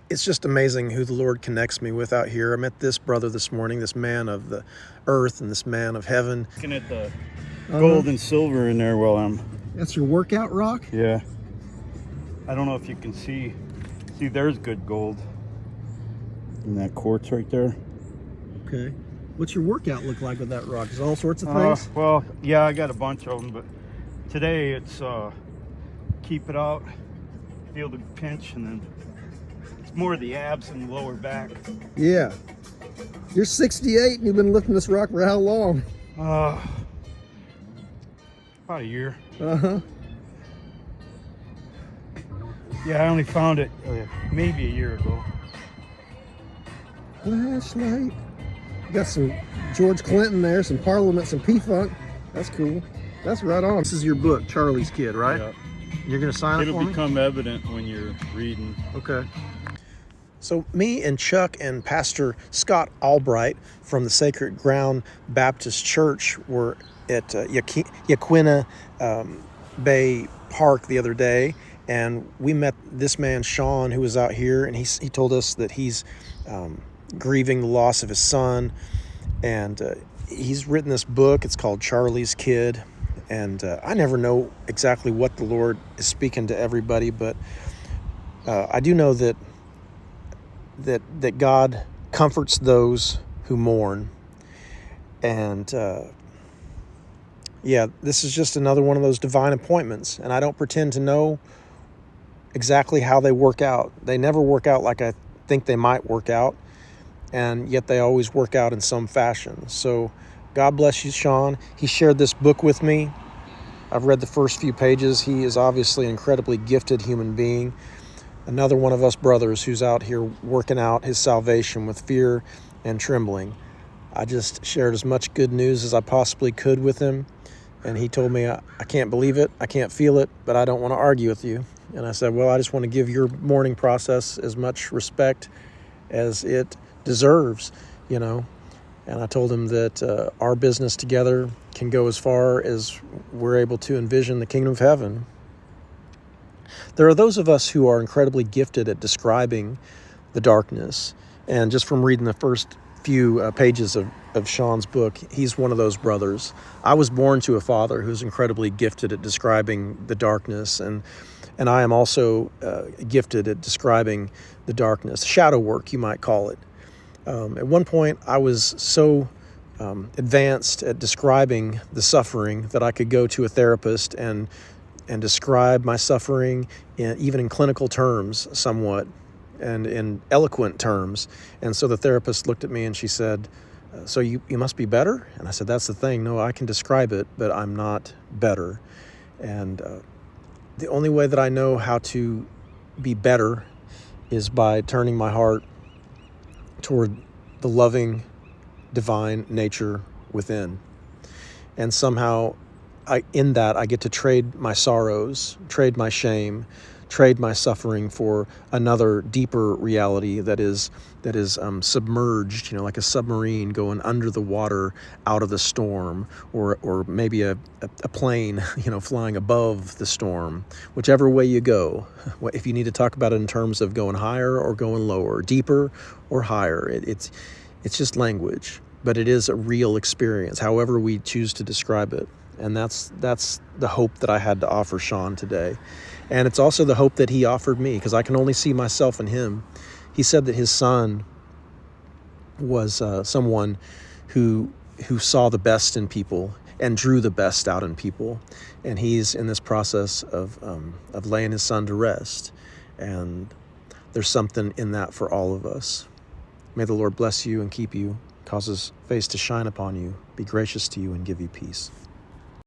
It's just amazing who the Lord connects me with out here. I met this brother this morning, this man of the earth and this man of heaven. Looking at the gold and silver in there while I'm... That's your workout rock? Yeah. I don't know if you can see. See, there's good gold in that quartz right there. Okay. What's your workout look like with that rock? Is all sorts of things? Well, yeah, I got a bunch of them, but today it's keep it out, feel the pinch, and then it's more the abs and lower back. Yeah. You're 68 and you've been lifting this rock for how long? About a year. Uh-huh. Yeah, I only found it maybe a year ago. Flashlight. Got some George Clinton there, some Parliament, some P-Funk. That's cool. That's right on. This is your book, Charlie's Kid, right? Yeah. You're going to sign it for me? It'll become evident when you're reading. Okay. So me and Chuck and Pastor Scott Albright from the Sacred Ground Baptist Church were at Yaquina Bay Park the other day, and we met this man, Sean, who was out here, and he told us that he's grieving the loss of his son, and he's written this book. It's called Charlie's Kid, and I never know exactly what the Lord is speaking to everybody, but I do know that God comforts those who mourn. And yeah, this is just another one of those divine appointments. And I don't pretend to know exactly how they work out. They never work out like I think they might work out. And yet they always work out in some fashion. So God bless you, Sean. He shared this book with me. I've read the first few pages. He is obviously an incredibly gifted human being. Another one of us brothers who's out here working out his salvation with fear and trembling. I just shared as much good news as I possibly could with him. And he told me, I can't believe it, I can't feel it, but I don't want to argue with you. And I said, well, I just want to give your mourning process as much respect as it deserves, you know. And I told him that our business together can go as far as we're able to envision the kingdom of heaven. There are those of us who are incredibly gifted at describing the darkness. And just from reading the first few pages of Sean's book, he's one of those brothers. I was born to a father who's incredibly gifted at describing the darkness. And I am also gifted at describing the darkness, shadow work, you might call it. At one point, I was so advanced at describing the suffering that I could go to a therapist and describe my suffering even in clinical terms somewhat and in eloquent terms. And so the therapist looked at me and she said, so you must be better? And I said, that's the thing. No, I can describe it, but I'm not better. And the only way that I know how to be better is by turning my heart toward the loving, divine nature within. And somehow in that, I get to trade my sorrows, trade my shame, trade my suffering for another deeper reality that is submerged, you know, like a submarine going under the water out of the storm, or maybe a plane, you know, flying above the storm. Whichever way you go, if you need to talk about it in terms of going higher or going lower, deeper or higher, it's just language, but it is a real experience, however we choose to describe it. And that's the hope that I had to offer Sean today. And it's also the hope that he offered me, because I can only see myself in him. He said that his son was someone who saw the best in people and drew the best out in people. And he's in this process of laying his son to rest. And there's something in that for all of us. May the Lord bless you and keep you, cause his face to shine upon you, be gracious to you, and give you peace.